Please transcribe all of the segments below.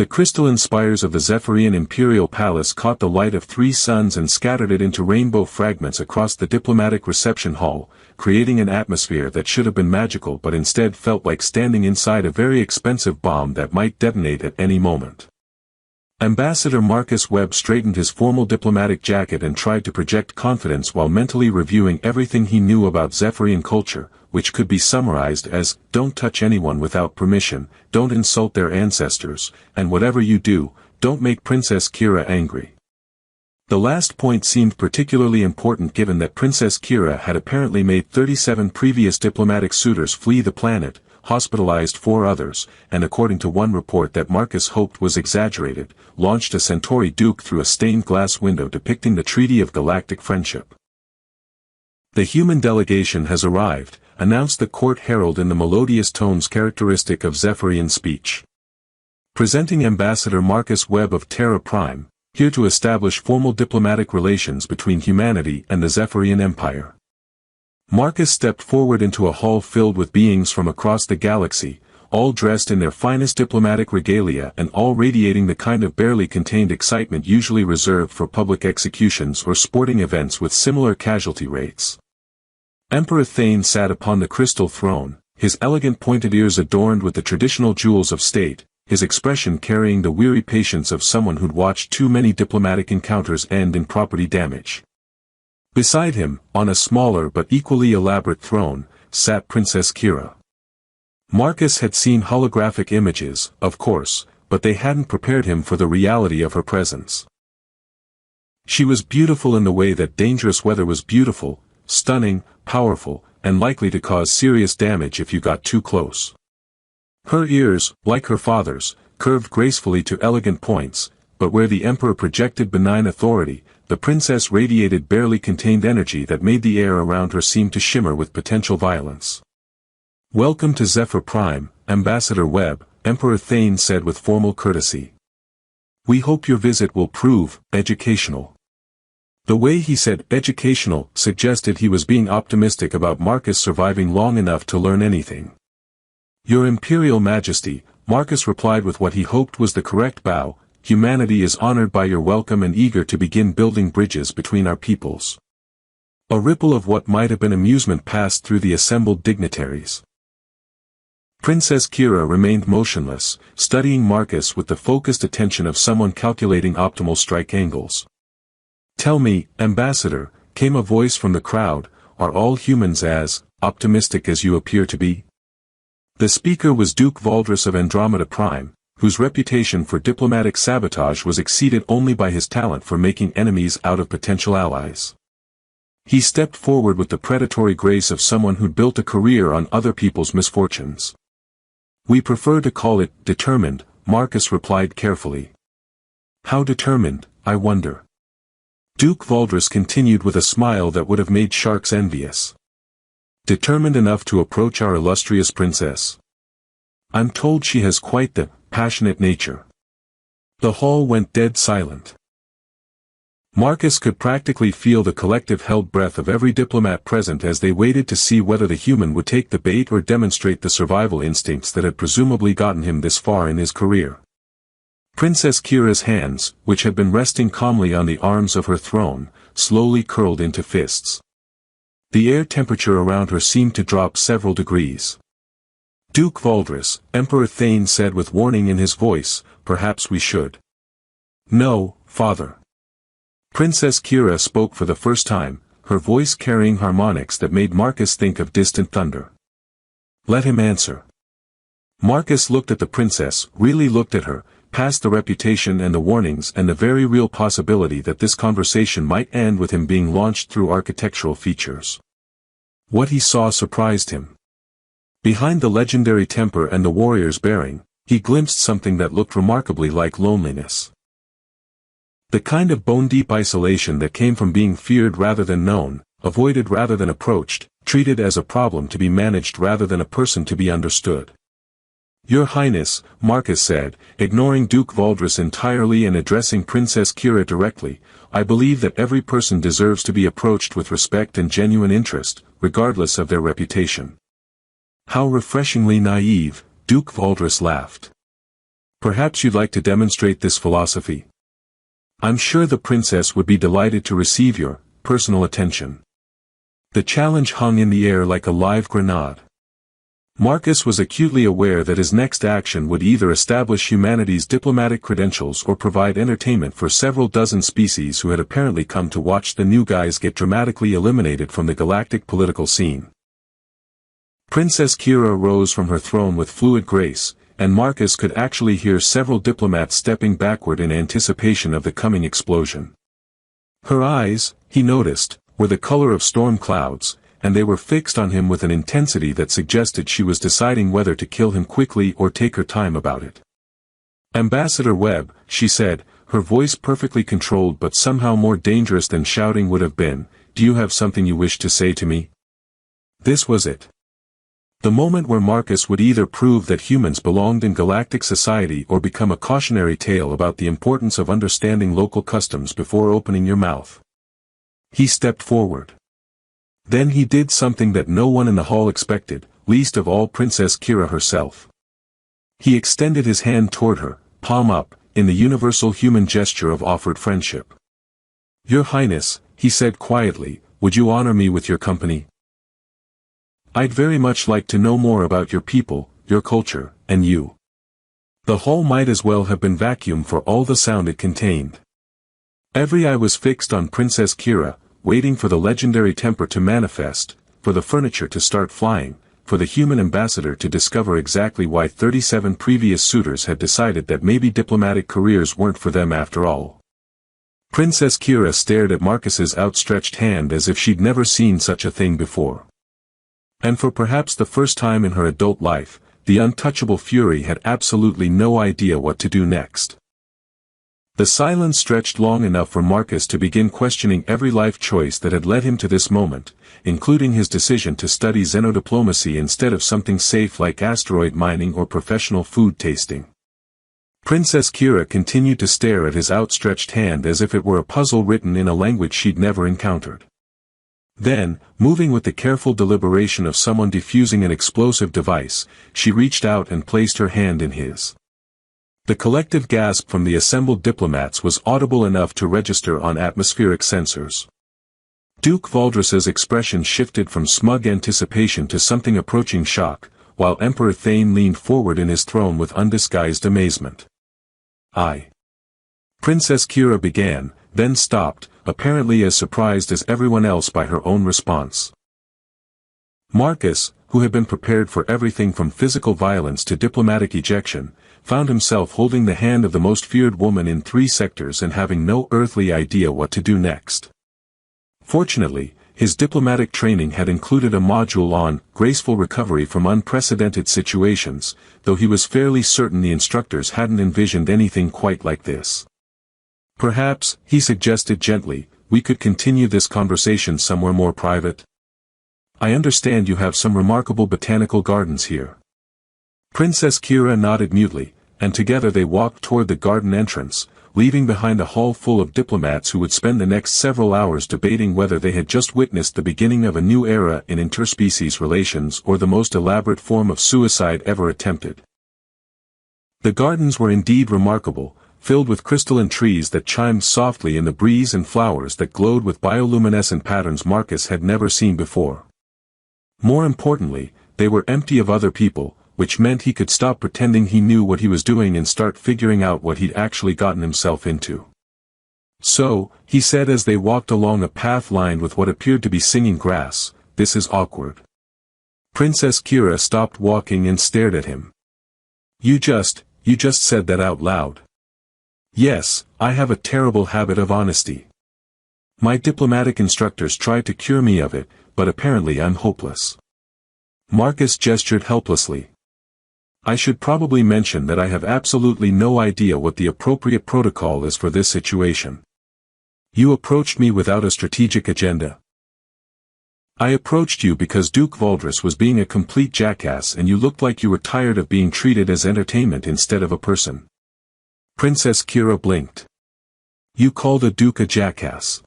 The crystalline spires of the Zephyrian imperial palace caught the light of 3 suns and scattered it into rainbow fragments across the diplomatic reception hall, creating an atmosphere that should have been magical but instead felt like standing inside a very expensive bomb that might detonate at any moment. Ambassador Marcus Webb straightened his formal diplomatic jacket and tried to project confidence while mentally reviewing everything he knew about Zephyrian culture, which could be summarized as, don't touch anyone without permission, don't insult their ancestors, and whatever you do, don't make Princess Kira angry. The last point seemed particularly important given that Princess Kira had apparently made 37 previous diplomatic suitors flee the planet, hospitalized 4 others, and according to one report that Marcus hoped was exaggerated, launched a Centauri Duke through a stained glass window depicting the Treaty of Galactic Friendship. The human delegation has arrived, announced the court herald in the melodious tones characteristic of Zephyrian speech. Presenting Ambassador Marcus Webb of Terra Prime, here to establish formal diplomatic relations between humanity and the Zephyrian Empire. Marcus stepped forward into a hall filled with beings from across the galaxy, all dressed in their finest diplomatic regalia and all radiating the kind of barely contained excitement usually reserved for public executions or sporting events with similar casualty rates. Emperor Thane sat upon the crystal throne, his elegant pointed ears adorned with the traditional jewels of state, his expression carrying the weary patience of someone who'd watched too many diplomatic encounters end in property damage. Beside him, on a smaller but equally elaborate throne, sat Princess Kira. Marcus had seen holographic images, of course, but they hadn't prepared him for the reality of her presence. She was beautiful in the way that dangerous weather was beautiful, stunning, powerful, and likely to cause serious damage if you got too close. Her ears, like her father's, curved gracefully to elegant points, but where the emperor projected benign authority, the princess radiated barely contained energy that made the air around her seem to shimmer with potential violence. "Welcome to Zephyr Prime, Ambassador Webb," Emperor Thane said with formal courtesy. "We hope your visit will prove educational." The way he said educational suggested he was being optimistic about Marcus surviving long enough to learn anything. "Your Imperial Majesty," Marcus replied with what he hoped was the correct bow, "humanity is honored by your welcome and eager to begin building bridges between our peoples." A ripple of what might have been amusement passed through the assembled dignitaries. Princess Kira remained motionless, studying Marcus with the focused attention of someone calculating optimal strike angles. "Tell me, Ambassador," came a voice from the crowd, "are all humans as optimistic as you appear to be?" The speaker was Duke Valdris of Andromeda Prime, whose reputation for diplomatic sabotage was exceeded only by his talent for making enemies out of potential allies. He stepped forward with the predatory grace of someone who'd built a career on other people's misfortunes. "We prefer to call it determined," Marcus replied carefully. "How determined, I wonder?" Duke Valdris continued with a smile that would have made sharks envious. "Determined enough to approach our illustrious princess. I'm told she has quite the passionate nature." The hall went dead silent. Marcus could practically feel the collective held breath of every diplomat present as they waited to see whether the human would take the bait or demonstrate the survival instincts that had presumably gotten him this far in his career. Princess Kira's hands, which had been resting calmly on the arms of her throne, slowly curled into fists. The air temperature around her seemed to drop several degrees. "Duke Valdris," Emperor Thane said with warning in his voice, "perhaps we should." "No, father." Princess Kira spoke for the first time, her voice carrying harmonics that made Marcus think of distant thunder. "Let him answer." Marcus looked at the princess, really looked at her, past the reputation and the warnings and the very real possibility that this conversation might end with him being launched through architectural features. What he saw surprised him. Behind the legendary temper and the warrior's bearing, he glimpsed something that looked remarkably like loneliness. The kind of bone-deep isolation that came from being feared rather than known, avoided rather than approached, treated as a problem to be managed rather than a person to be understood. "Your Highness," Marcus said, ignoring Duke Valdris entirely and addressing Princess Kira directly, "I believe that every person deserves to be approached with respect and genuine interest, regardless of their reputation." "How refreshingly naive," Duke Valdris laughed. Perhaps you'd like to demonstrate this philosophy. I'm sure the princess would be delighted to receive your personal attention. The challenge hung in the air like a live grenade. Marcus was acutely aware that his next action would either establish humanity's diplomatic credentials or provide entertainment for several dozen species who had apparently come to watch the new guys get dramatically eliminated from the galactic political scene. Princess Kira rose from her throne with fluid grace, and Marcus could actually hear several diplomats stepping backward in anticipation of the coming explosion. Her eyes, he noticed, were the color of storm clouds, and they were fixed on him with an intensity that suggested she was deciding whether to kill him quickly or take her time about it. "Ambassador Webb," she said, her voice perfectly controlled but somehow more dangerous than shouting would have been, "do you have something you wish to say to me?" This was it. The moment where Marcus would either prove that humans belonged in galactic society or become a cautionary tale about the importance of understanding local customs before opening your mouth. He stepped forward. Then he did something that no one in the hall expected, least of all Princess Kira herself. He extended his hand toward her, palm up, in the universal human gesture of offered friendship. "Your Highness," he said quietly, "would you honor me with your company? I'd very much like to know more about your people, your culture, and you." The hall might as well have been vacuumed for all the sound it contained. Every eye was fixed on Princess Kira, waiting for the legendary temper to manifest, for the furniture to start flying, for the human ambassador to discover exactly why 37 previous suitors had decided that maybe diplomatic careers weren't for them after all. Princess Kira stared at Marcus's outstretched hand as if she'd never seen such a thing before. And for perhaps the first time in her adult life, the untouchable Fury had absolutely no idea what to do next. The silence stretched long enough for Marcus to begin questioning every life choice that had led him to this moment, including his decision to study xenodiplomacy instead of something safe like asteroid mining or professional food tasting. Princess Kira continued to stare at his outstretched hand as if it were a puzzle written in a language she'd never encountered. Then, moving with the careful deliberation of someone defusing an explosive device, she reached out and placed her hand in his. The collective gasp from the assembled diplomats was audible enough to register on atmospheric sensors. Duke Valdris's expression shifted from smug anticipation to something approaching shock, while Emperor Thane leaned forward in his throne with undisguised amazement. Princess Kira began, then stopped, apparently as surprised as everyone else by her own response. Marcus, who had been prepared for everything from physical violence to diplomatic ejection, found himself holding the hand of the most feared woman in 3 sectors and having no earthly idea what to do next. Fortunately, his diplomatic training had included a module on graceful recovery from unprecedented situations, though he was fairly certain the instructors hadn't envisioned anything quite like this. "Perhaps," he suggested gently, "we could continue this conversation somewhere more private? I understand you have some remarkable botanical gardens here." Princess Kira nodded mutely, and together they walked toward the garden entrance, leaving behind a hall full of diplomats who would spend the next several hours debating whether they had just witnessed the beginning of a new era in interspecies relations or the most elaborate form of suicide ever attempted. The gardens were indeed remarkable, filled with crystalline trees that chimed softly in the breeze and flowers that glowed with bioluminescent patterns Marcus had never seen before. More importantly, they were empty of other people, which meant he could stop pretending he knew what he was doing and start figuring out what he'd actually gotten himself into. "So," he said as they walked along a path lined with what appeared to be singing grass, "this is awkward." Princess Kira stopped walking and stared at him. You just said that out loud." "Yes, I have a terrible habit of honesty. My diplomatic instructors tried to cure me of it, but apparently I'm hopeless." Marcus gestured helplessly. "I should probably mention that I have absolutely no idea what the appropriate protocol is for this situation. You approached me without a strategic agenda. I approached you because Duke Valdris was being a complete jackass and you looked like you were tired of being treated as entertainment instead of a person." Princess Kira blinked. "You called a duke a jackass?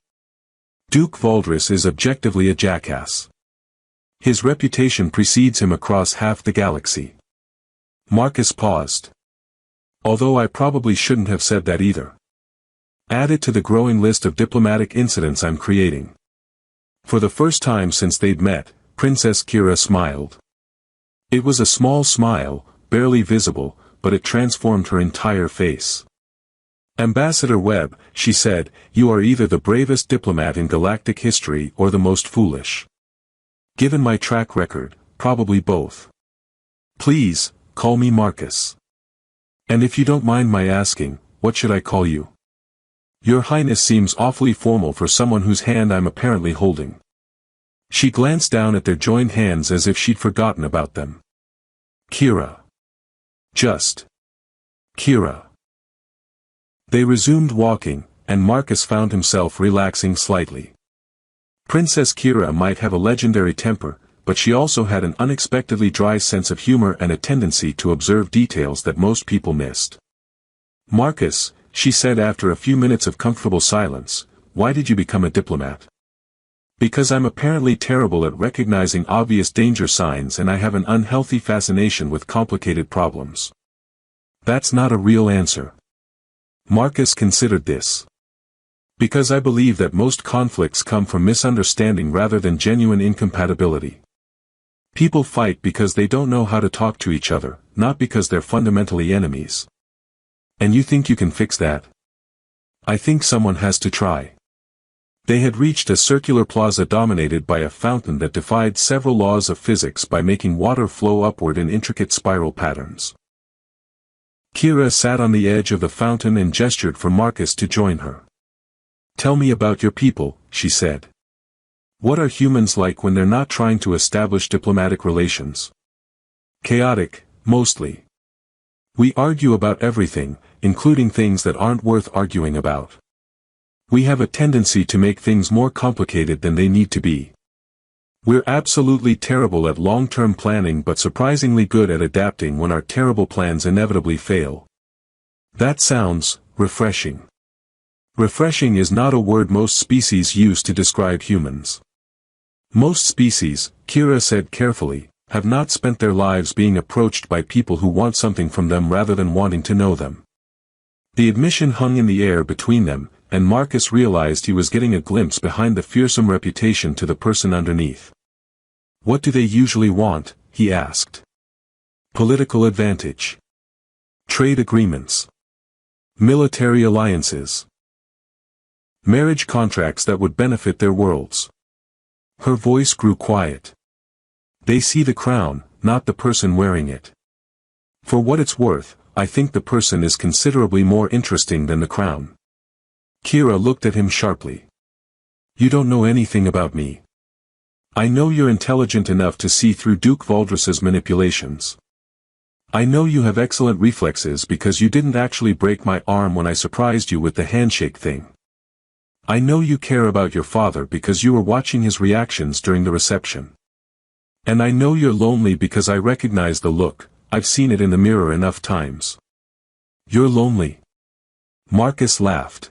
Duke Valdris is objectively a jackass. His reputation precedes him across half the galaxy." Marcus paused. Although I probably shouldn't have said that either. Add it to the growing list of diplomatic incidents I'm creating. For the first time since they'd met, Princess Kira smiled. It was a small smile, barely visible, but it transformed her entire face. Ambassador Webb, she said, you are either the bravest diplomat in galactic history or the most foolish. Given my track record, probably both. Please, call me Marcus. And if you don't mind my asking, what should I call you? Your Highness seems awfully formal for someone whose hand I'm apparently holding. She glanced down at their joined hands as if she'd forgotten about them. Kira. Just. Kira. They resumed walking, and Marcus found himself relaxing slightly. Princess Kira might have a legendary temper, but she also had an unexpectedly dry sense of humor and a tendency to observe details that most people missed. Marcus, she said after a few minutes of comfortable silence, why did you become a diplomat? Because I'm apparently terrible at recognizing obvious danger signs and I have an unhealthy fascination with complicated problems. That's not a real answer. Marcus considered this. Because I believe that most conflicts come from misunderstanding rather than genuine incompatibility. People fight because they don't know how to talk to each other, not because they're fundamentally enemies. And you think you can fix that? I think someone has to try. They had reached a circular plaza dominated by a fountain that defied several laws of physics by making water flow upward in intricate spiral patterns. Kira sat on the edge of the fountain and gestured for Marcus to join her. Tell me about your people, she said. What are humans like when they're not trying to establish diplomatic relations? Chaotic, mostly. We argue about everything, including things that aren't worth arguing about. We have a tendency to make things more complicated than they need to be. We're absolutely terrible at long-term planning but surprisingly good at adapting when our terrible plans inevitably fail. That sounds refreshing. Refreshing is not a word most species use to describe humans. Most species, Kira said carefully, have not spent their lives being approached by people who want something from them rather than wanting to know them. The admission hung in the air between them, and Marcus realized he was getting a glimpse behind the fearsome reputation to the person underneath. What do they usually want? He asked. Political advantage. Trade agreements. Military alliances. Marriage contracts that would benefit their worlds. Her voice grew quiet. They see the crown, not the person wearing it. For what it's worth, I think the person is considerably more interesting than the crown. Kira looked at him sharply. You don't know anything about me. I know you're intelligent enough to see through Duke Valdris's manipulations. I know you have excellent reflexes because you didn't actually break my arm when I surprised you with the handshake thing. I know you care about your father because you were watching his reactions during the reception. And I know you're lonely because I recognize the look, I've seen it in the mirror enough times. You're lonely. Marcus laughed.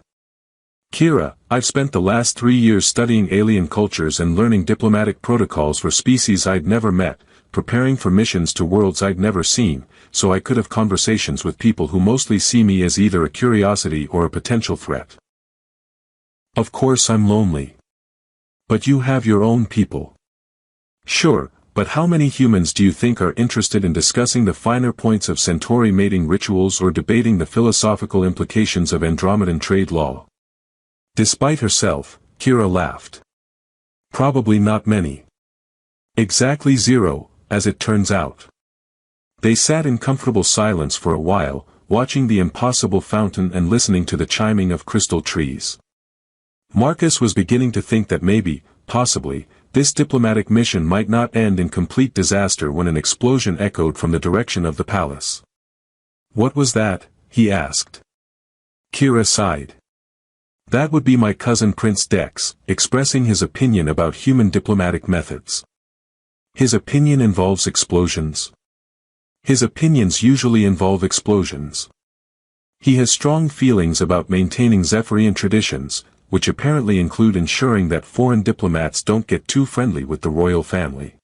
Kira, I've spent the last 3 years studying alien cultures and learning diplomatic protocols for species I'd never met, preparing for missions to worlds I'd never seen, so I could have conversations with people who mostly see me as either a curiosity or a potential threat. Of course I'm lonely. But you have your own people. Sure, but how many humans do you think are interested in discussing the finer points of Centauri mating rituals or debating the philosophical implications of Andromedan trade law? Despite herself, Kira laughed. Probably not many. Exactly 0, as it turns out. They sat in comfortable silence for a while, watching the impossible fountain and listening to the chiming of crystal trees. Marcus was beginning to think that maybe, possibly, this diplomatic mission might not end in complete disaster when an explosion echoed from the direction of the palace. What was that? He asked. Kira sighed. That would be my cousin Prince Dex, expressing his opinion about human diplomatic methods. His opinion involves explosions. His opinions usually involve explosions. He has strong feelings about maintaining Zephyrian traditions, which apparently include ensuring that foreign diplomats don't get too friendly with the royal family.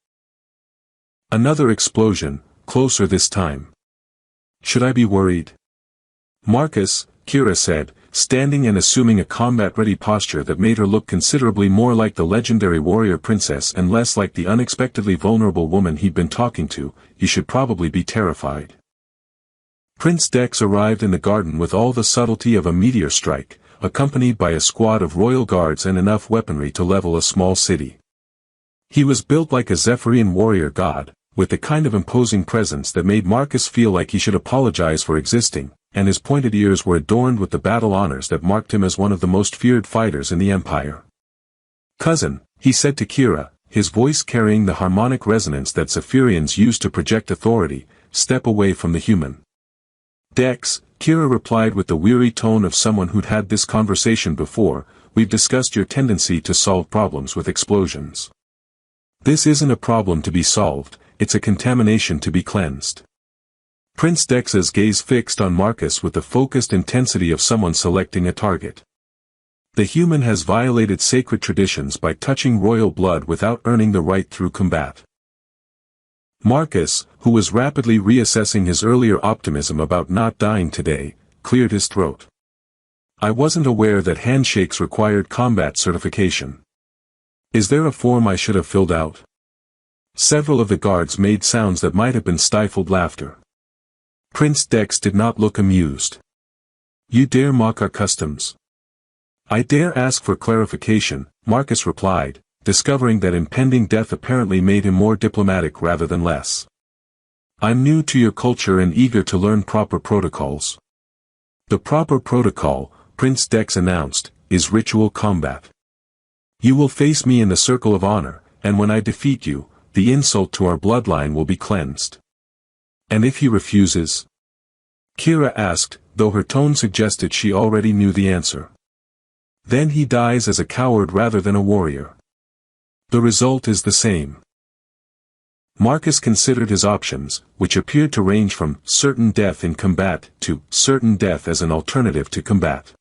Another explosion, closer this time. Should I be worried? Marcus, Kira said, standing and assuming a combat-ready posture that made her look considerably more like the legendary warrior princess and less like the unexpectedly vulnerable woman he'd been talking to. You should probably be terrified. Prince Dex arrived in the garden with all the subtlety of a meteor strike, accompanied by a squad of royal guards and enough weaponry to level a small city. He was built like a Zephyrian warrior god, with the kind of imposing presence that made Marcus feel like he should apologize for existing, and his pointed ears were adorned with the battle honors that marked him as one of the most feared fighters in the Empire. "Cousin," he said to Kira, his voice carrying the harmonic resonance that Zephyrians use to project authority, "step away from the human." "Dex," Kira replied with the weary tone of someone who'd had this conversation before, "we've discussed your tendency to solve problems with explosions. This isn't a problem to be solved, it's a contamination to be cleansed." Prince Dex's gaze fixed on Marcus with the focused intensity of someone selecting a target. "The human has violated sacred traditions by touching royal blood without earning the right through combat." Marcus, who was rapidly reassessing his earlier optimism about not dying today, cleared his throat. "I wasn't aware that handshakes required combat certification. Is there a form I should have filled out?" Several of the guards made sounds that might have been stifled laughter. Prince Dex did not look amused. "You dare mock our customs?" "I dare ask for clarification," Marcus replied, discovering that impending death apparently made him more diplomatic rather than less. "I'm new to your culture and eager to learn proper protocols." "The proper protocol," Prince Dex announced, "is ritual combat. You will face me in the circle of honor, and when I defeat you, the insult to our bloodline will be cleansed." "And if he refuses?" Kira asked, though her tone suggested she already knew the answer. "Then he dies as a coward rather than a warrior. The result is the same." Marcus considered his options, which appeared to range from certain death in combat to certain death as an alternative to combat.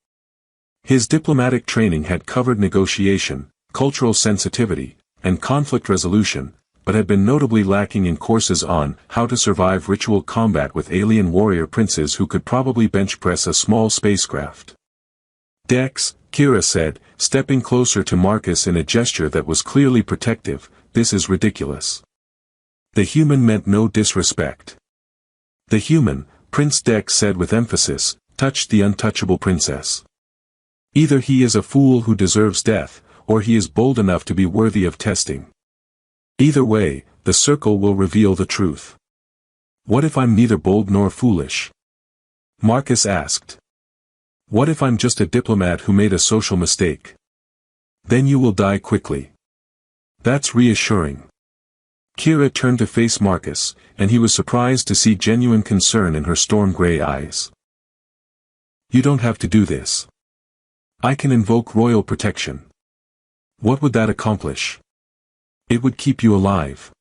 His diplomatic training had covered negotiation, cultural sensitivity, and conflict resolution, but had been notably lacking in courses on how to survive ritual combat with alien warrior princes who could probably bench press a small spacecraft. "Dex," Kira said, stepping closer to Marcus in a gesture that was clearly protective, "this is ridiculous." The human meant no disrespect. "The human," Prince Dex said with emphasis, "touched the untouchable princess. Either he is a fool who deserves death, or he is bold enough to be worthy of testing. Either way, the circle will reveal the truth." "What if I'm neither bold nor foolish?" Marcus asked. "What if I'm just a diplomat who made a social mistake?" "Then you will die quickly." "That's reassuring." Kira turned to face Marcus, and he was surprised to see genuine concern in her storm-gray eyes. "You don't have to do this. I can invoke royal protection." "What would that accomplish?" "It would keep you alive.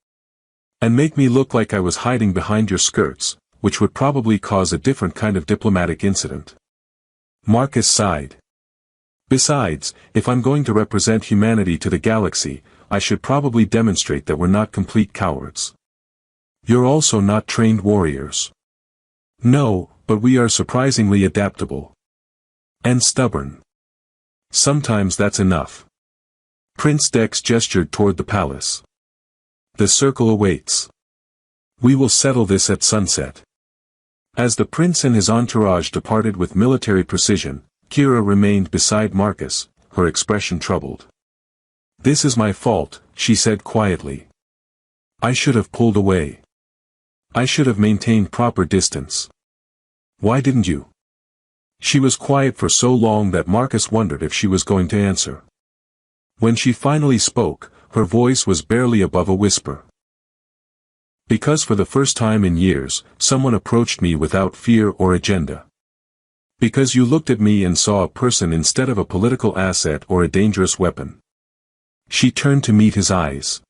And make me look like I was hiding behind your skirts, which would probably cause a different kind of diplomatic incident." Marcus sighed. "Besides, if I'm going to represent humanity to the galaxy, I should probably demonstrate that we're not complete cowards." "You're also not trained warriors." "No, but we are surprisingly adaptable. And stubborn. Sometimes that's enough." Prince Dex gestured toward the palace. "The circle awaits. We will settle this at sunset." As the prince and his entourage departed with military precision, Kira remained beside Marcus, her expression troubled. "This is my fault," she said quietly. "I should have pulled away. I should have maintained proper distance." "Why didn't you?" She was quiet for so long that Marcus wondered if she was going to answer. When she finally spoke, her voice was barely above a whisper. "Because for the first time in years, someone approached me without fear or agenda. Because you looked at me and saw a person instead of a political asset or a dangerous weapon." She turned to meet his eyes.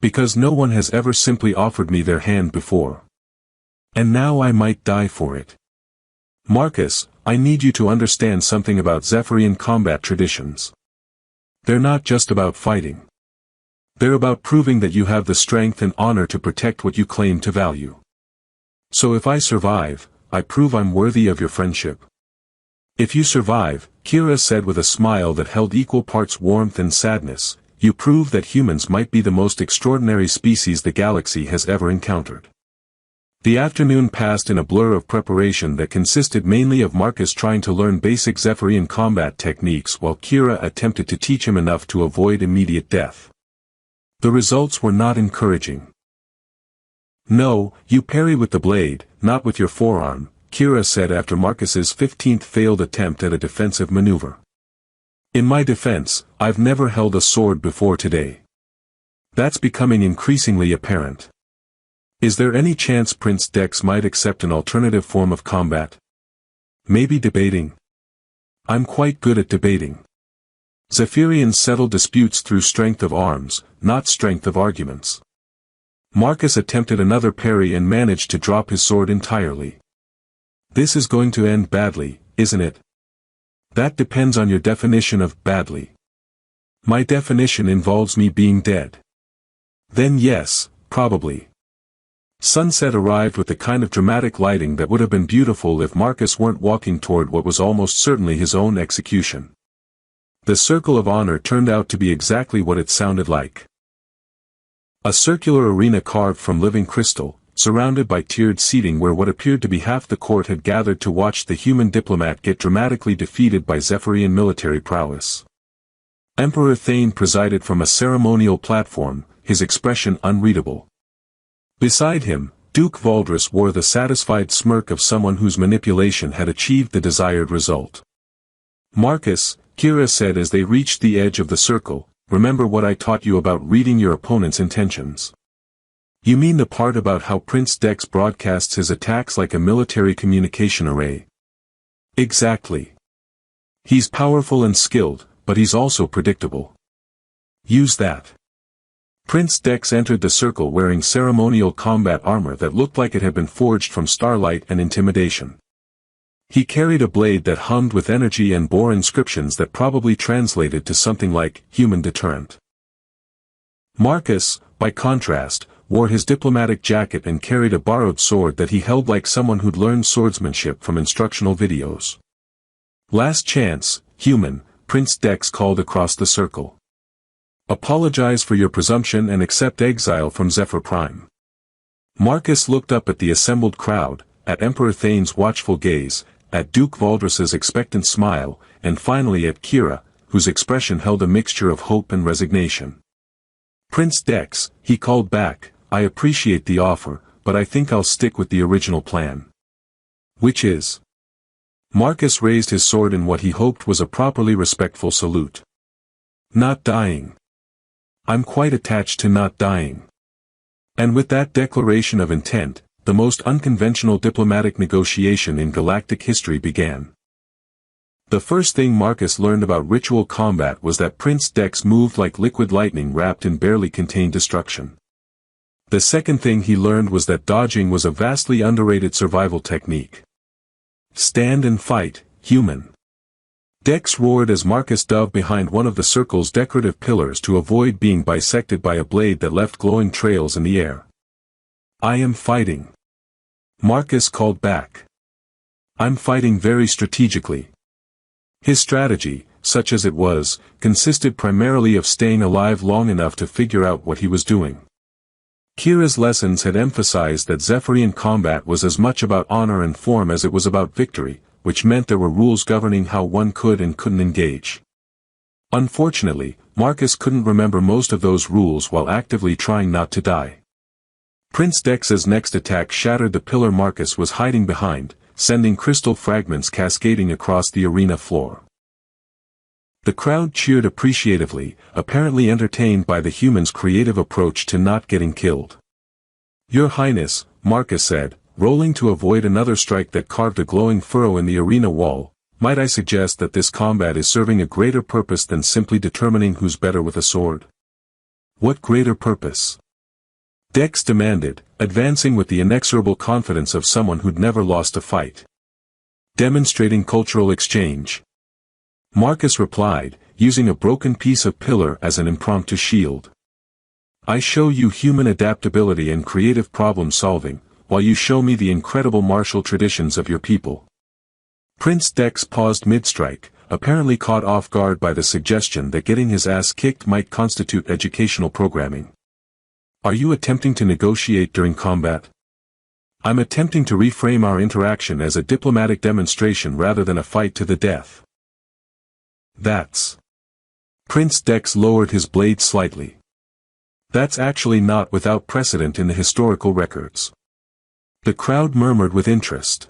"Because no one has ever simply offered me their hand before. And now I might die for it. Marcus, I need you to understand something about Zephyrian combat traditions. They're not just about fighting. They're about proving that you have the strength and honor to protect what you claim to value. So if I survive, I prove I'm worthy of your friendship. If you survive, Kira said with a smile that held equal parts warmth and sadness, you prove that humans might be the most extraordinary species the galaxy has ever encountered. The afternoon passed in a blur of preparation that consisted mainly of Marcus trying to learn basic Zephyrian combat techniques while Kira attempted to teach him enough to avoid immediate death. The results were not encouraging. No, you parry with the blade, not with your forearm, Kira said after Marcus's 15th failed attempt at a defensive maneuver. In my defense, I've never held a sword before today. That's becoming increasingly apparent. Is there any chance Prince Dex might accept an alternative form of combat? Maybe debating? I'm quite good at debating. Zephyrians settle disputes through strength of arms, not strength of arguments. Marcus attempted another parry and managed to drop his sword entirely. This is going to end badly, isn't it? That depends on your definition of badly. My definition involves me being dead. Then yes, probably. Sunset arrived with the kind of dramatic lighting that would have been beautiful if Marcus weren't walking toward what was almost certainly his own execution. The Circle of Honor turned out to be exactly what it sounded like. A circular arena carved from living crystal, surrounded by tiered seating where what appeared to be half the court had gathered to watch the human diplomat get dramatically defeated by Zephyrian military prowess. Emperor Thane presided from a ceremonial platform, his expression unreadable. Beside him, Duke Valdris wore the satisfied smirk of someone whose manipulation had achieved the desired result. Marcus, Kira said as they reached the edge of the circle, remember what I taught you about reading your opponent's intentions. You mean the part about how Prince Dex broadcasts his attacks like a military communication array? Exactly. He's powerful and skilled, but he's also predictable. Use that. Prince Dex entered the circle wearing ceremonial combat armor that looked like it had been forged from starlight and intimidation. He carried a blade that hummed with energy and bore inscriptions that probably translated to something like, human deterrent. Marcus, by contrast, wore his diplomatic jacket and carried a borrowed sword that he held like someone who'd learned swordsmanship from instructional videos. Last chance, human, Prince Dex called across the circle. Apologize for your presumption and accept exile from Zephyr Prime. Marcus looked up at the assembled crowd, at Emperor Thane's watchful gaze, at Duke Valdris's expectant smile, and finally at Kira, whose expression held a mixture of hope and resignation. Prince Dex, he called back, I appreciate the offer, but I think I'll stick with the original plan. Which is? Marcus raised his sword in what he hoped was a properly respectful salute. Not dying. I'm quite attached to not dying. And with that declaration of intent, the most unconventional diplomatic negotiation in galactic history began. The first thing Marcus learned about ritual combat was that Prince Dex moved like liquid lightning wrapped in barely contained destruction. The second thing he learned was that dodging was a vastly underrated survival technique. Stand and fight, human. Dex roared as Marcus dove behind one of the circle's decorative pillars to avoid being bisected by a blade that left glowing trails in the air. I am fighting. Marcus called back. I'm fighting very strategically. His strategy, such as it was, consisted primarily of staying alive long enough to figure out what he was doing. Kira's lessons had emphasized that Zephyrian combat was as much about honor and form as it was about victory, which meant there were rules governing how one could and couldn't engage. Unfortunately, Marcus couldn't remember most of those rules while actively trying not to die. Prince Dex's next attack shattered the pillar Marcus was hiding behind, sending crystal fragments cascading across the arena floor. The crowd cheered appreciatively, apparently entertained by the human's creative approach to not getting killed. Your Highness, Marcus said, rolling to avoid another strike that carved a glowing furrow in the arena wall, might I suggest that this combat is serving a greater purpose than simply determining who's better with a sword? What greater purpose? Dex demanded, advancing with the inexorable confidence of someone who'd never lost a fight. Demonstrating cultural exchange. Marcus replied, using a broken piece of pillar as an impromptu shield. I show you human adaptability and creative problem solving, while you show me the incredible martial traditions of your people." Prince Dex paused mid-strike, apparently caught off guard by the suggestion that getting his ass kicked might constitute educational programming. "Are you attempting to negotiate during combat?" "I'm attempting to reframe our interaction as a diplomatic demonstration rather than a fight to the death." "That's..." Prince Dex lowered his blade slightly. "That's actually not without precedent in the historical records." The crowd murmured with interest.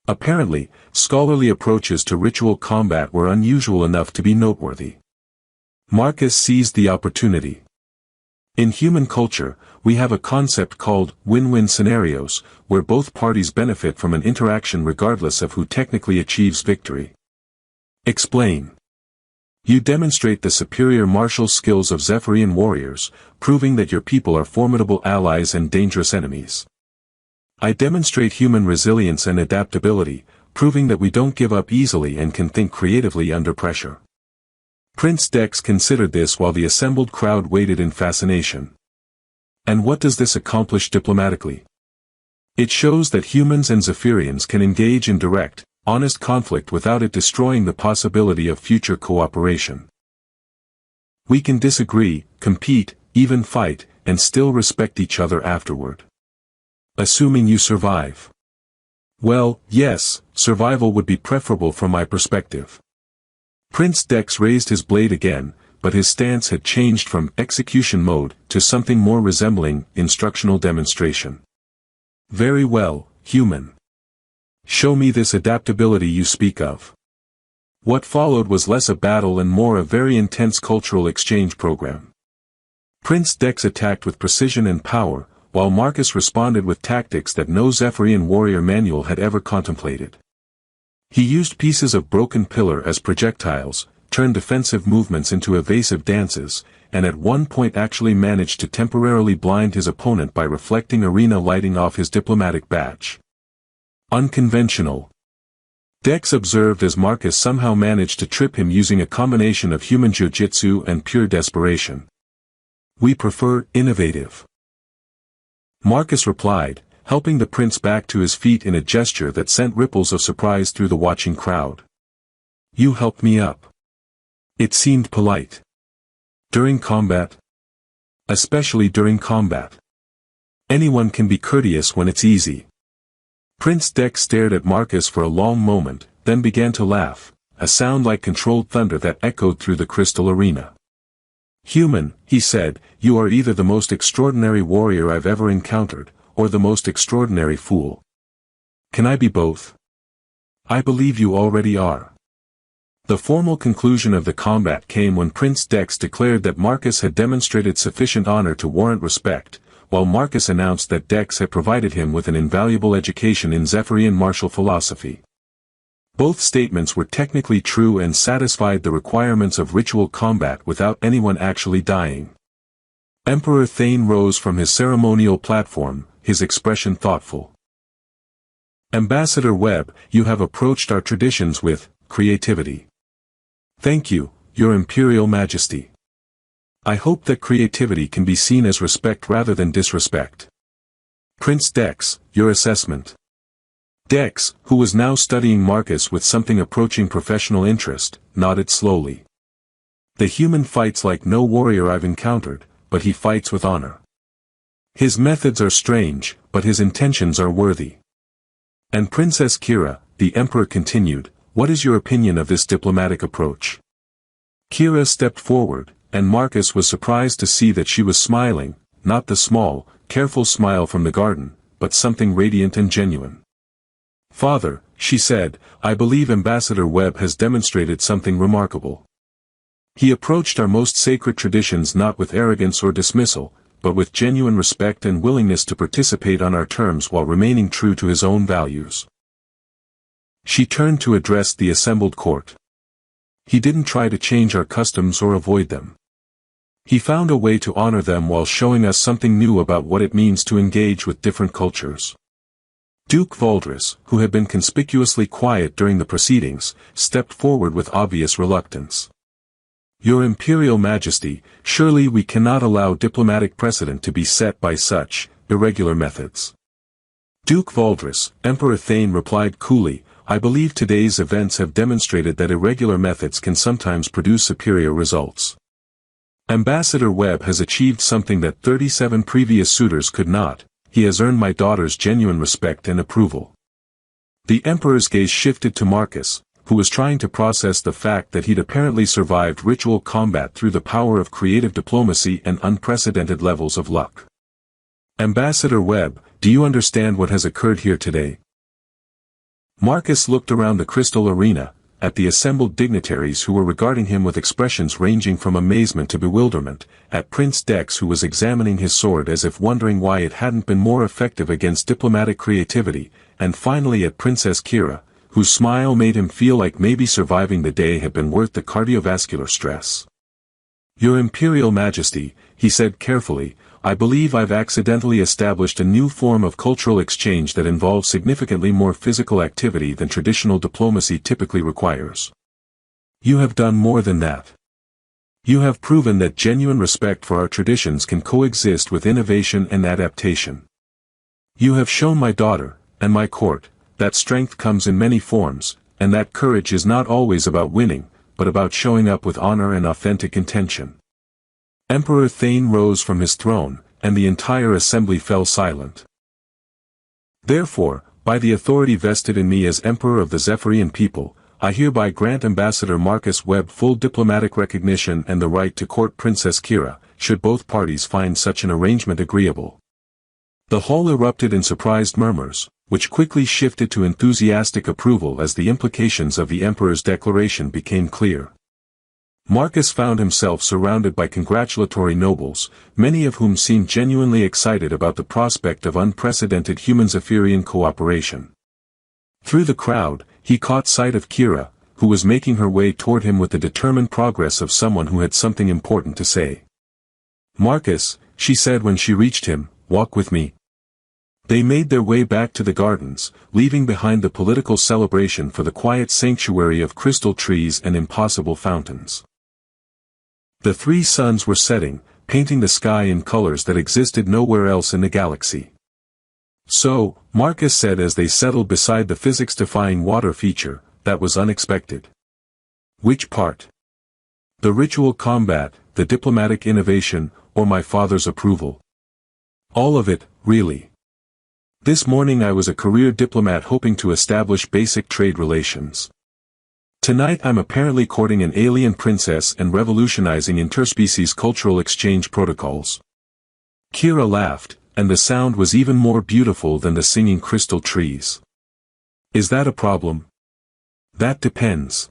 Apparently, scholarly approaches to ritual combat were unusual enough to be noteworthy. Marcus seized the opportunity. "In human culture, we have a concept called win-win scenarios, where both parties benefit from an interaction regardless of who technically achieves victory." "Explain." "You demonstrate the superior martial skills of Zephyrian warriors, proving that your people are formidable allies and dangerous enemies. I demonstrate human resilience and adaptability, proving that we don't give up easily and can think creatively under pressure." Prince Dex considered this while the assembled crowd waited in fascination. "And what does this accomplish diplomatically?" "It shows that humans and Zephyrians can engage in direct, honest conflict without it destroying the possibility of future cooperation. We can disagree, compete, even fight, and still respect each other afterward. Assuming you survive." "Well, yes, survival would be preferable from my perspective." Prince Dex raised his blade again, but his stance had changed from execution mode to something more resembling instructional demonstration. "Very well, human. Show me this adaptability you speak of." What followed was less a battle and more a very intense cultural exchange program. Prince Dex attacked with precision and power, while Marcus responded with tactics that no Zephyrian warrior manual had ever contemplated. He used pieces of broken pillar as projectiles, turned defensive movements into evasive dances, and at one point actually managed to temporarily blind his opponent by reflecting arena lighting off his diplomatic badge. Unconventional. Dex observed as Marcus somehow managed to trip him using a combination of human jiu-jitsu and pure desperation. "We prefer innovative." Marcus replied, helping the prince back to his feet in a gesture that sent ripples of surprise through the watching crowd. "You helped me up." It seemed polite. "During combat?" "Especially during combat. Anyone can be courteous when it's easy." Prince Dex stared at Marcus for a long moment, then began to laugh, a sound like controlled thunder that echoed through the crystal arena. "Human," he said, "you are either the most extraordinary warrior I've ever encountered, or the most extraordinary fool. Can I be both?" "I believe you already are." The formal conclusion of the combat came when Prince Dex declared that Marcus had demonstrated sufficient honor to warrant respect, while Marcus announced that Dex had provided him with an invaluable education in Zephyrian martial philosophy. Both statements were technically true and satisfied the requirements of ritual combat without anyone actually dying. Emperor Thane rose from his ceremonial platform, his expression thoughtful. "Ambassador Webb, you have approached our traditions with creativity. Thank you, Your Imperial Majesty. I hope that creativity can be seen as respect rather than disrespect." Prince Dex, your assessment. Dex, who was now studying Marcus with something approaching professional interest, nodded slowly. "The human fights like no warrior I've encountered, but he fights with honor. His methods are strange, but his intentions are worthy." "And Princess Kira," the Emperor continued, "what is your opinion of this diplomatic approach?" Kira stepped forward, and Marcus was surprised to see that she was smiling, not the small, careful smile from the garden, but something radiant and genuine. "Father," she said, "I believe Ambassador Webb has demonstrated something remarkable. He approached our most sacred traditions not with arrogance or dismissal, but with genuine respect and willingness to participate on our terms while remaining true to his own values." She turned to address the assembled court. "He didn't try to change our customs or avoid them. He found a way to honor them while showing us something new about what it means to engage with different cultures." Duke Valdris, who had been conspicuously quiet during the proceedings, stepped forward with obvious reluctance. "Your Imperial Majesty, surely we cannot allow diplomatic precedent to be set by such irregular methods. Duke Valdris, Emperor Thane replied coolly, I believe today's events have demonstrated that irregular methods can sometimes produce superior results. Ambassador Webb has achieved something that 37 previous suitors could not. He has earned my daughter's genuine respect and approval. The Emperor's gaze shifted to Marcus, who was trying to process the fact that he'd apparently survived ritual combat through the power of creative diplomacy and unprecedented levels of luck. Ambassador Webb, do you understand what has occurred here today? Marcus looked around the crystal arena, at the assembled dignitaries who were regarding him with expressions ranging from amazement to bewilderment, at Prince Dex who was examining his sword as if wondering why it hadn't been more effective against diplomatic creativity, and finally at Princess Kira, whose smile made him feel like maybe surviving the day had been worth the cardiovascular stress. Your Imperial Majesty, he said carefully, I believe I've accidentally established a new form of cultural exchange that involves significantly more physical activity than traditional diplomacy typically requires. You have done more than that. You have proven that genuine respect for our traditions can coexist with innovation and adaptation. You have shown my daughter, and my court, that strength comes in many forms, and that courage is not always about winning, but about showing up with honor and authentic intention. Emperor Thane rose from his throne, and the entire assembly fell silent. Therefore, by the authority vested in me as Emperor of the Zephyrian people, I hereby grant Ambassador Marcus Webb full diplomatic recognition and the right to court Princess Kira, should both parties find such an arrangement agreeable. The hall erupted in surprised murmurs, which quickly shifted to enthusiastic approval as the implications of the Emperor's declaration became clear. Marcus found himself surrounded by congratulatory nobles, many of whom seemed genuinely excited about the prospect of unprecedented human-Zephyrian cooperation. Through the crowd, he caught sight of Kira, who was making her way toward him with the determined progress of someone who had something important to say. Marcus, she said when she reached him, walk with me. They made their way back to the gardens, leaving behind the political celebration for the quiet sanctuary of crystal trees and impossible fountains. The three suns were setting, painting the sky in colors that existed nowhere else in the galaxy. So, Marcus said as they settled beside the physics-defying water feature, that was unexpected. Which part? The ritual combat, the diplomatic innovation, or my father's approval? All of it, really. This morning I was a career diplomat hoping to establish basic trade relations. Tonight I'm apparently courting an alien princess and revolutionizing interspecies cultural exchange protocols. Kira laughed, and the sound was even more beautiful than the singing crystal trees. Is that a problem? That depends.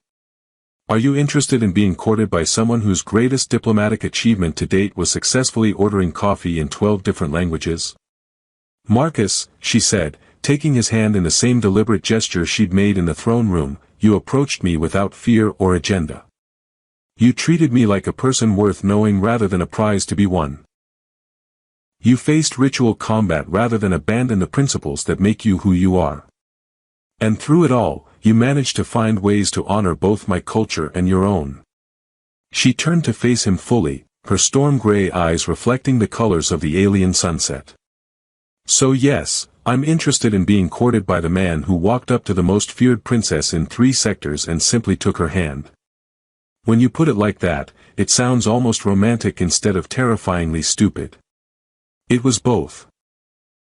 Are you interested in being courted by someone whose greatest diplomatic achievement to date was successfully ordering coffee in 12 different languages? Marcus, she said, taking his hand in the same deliberate gesture she'd made in the throne room, you approached me without fear or agenda. You treated me like a person worth knowing rather than a prize to be won. You faced ritual combat rather than abandon the principles that make you who you are. And through it all, you managed to find ways to honor both my culture and your own. She turned to face him fully, her storm-gray eyes reflecting the colors of the alien sunset. So yes, I'm interested in being courted by the man who walked up to the most feared princess in 3 sectors and simply took her hand. When you put it like that, it sounds almost romantic instead of terrifyingly stupid. It was both.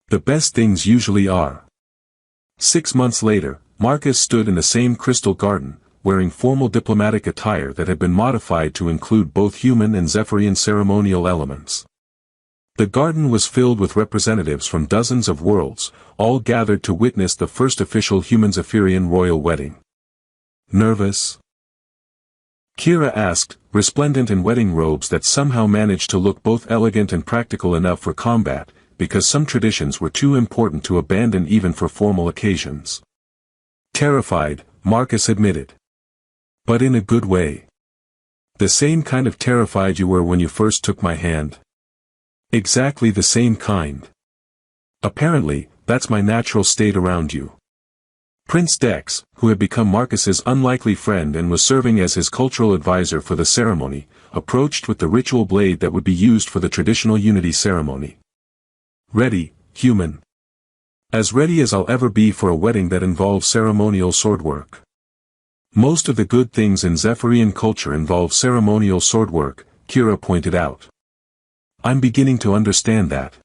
The best things usually are. 6 months later, Marcus stood in the same crystal garden, wearing formal diplomatic attire that had been modified to include both human and Zephyrian ceremonial elements. The garden was filled with representatives from dozens of worlds, all gathered to witness the first official human-Zephyrian royal wedding. Nervous? Kira asked, resplendent in wedding robes that somehow managed to look both elegant and practical enough for combat, because some traditions were too important to abandon even for formal occasions. Terrified, Marcus admitted. But in a good way. The same kind of terrified you were when you first took my hand. Exactly the same kind. Apparently, that's my natural state around you. Prince Dex, who had become Marcus's unlikely friend and was serving as his cultural advisor for the ceremony, approached with the ritual blade that would be used for the traditional unity ceremony. Ready, human. As ready as I'll ever be for a wedding that involves ceremonial swordwork. Most of the good things in Zephyrian culture involve ceremonial swordwork, Kira pointed out. I'm beginning to understand that.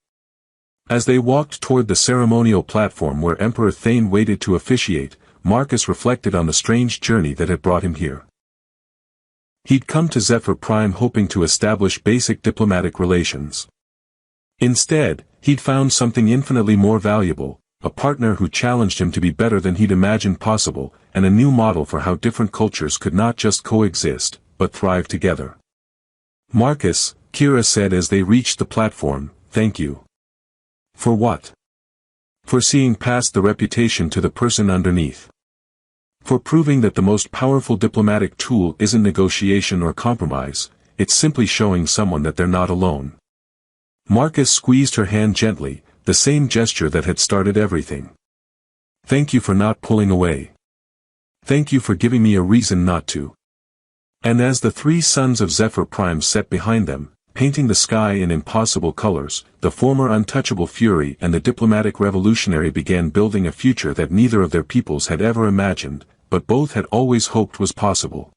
As they walked toward the ceremonial platform where Emperor Thane waited to officiate, Marcus reflected on the strange journey that had brought him here. He'd come to Zephyr Prime hoping to establish basic diplomatic relations. Instead, he'd found something infinitely more valuable, a partner who challenged him to be better than he'd imagined possible, and a new model for how different cultures could not just coexist, but thrive together. Marcus, Kira said as they reached the platform, thank you. For what? For seeing past the reputation to the person underneath. For proving that the most powerful diplomatic tool isn't negotiation or compromise, it's simply showing someone that they're not alone. Marcus squeezed her hand gently, the same gesture that had started everything. Thank you for not pulling away. Thank you for giving me a reason not to. And as the three sons of Zephyr Prime set behind them, painting the sky in impossible colors, the former untouchable fury and the diplomatic revolutionary began building a future that neither of their peoples had ever imagined, but both had always hoped was possible.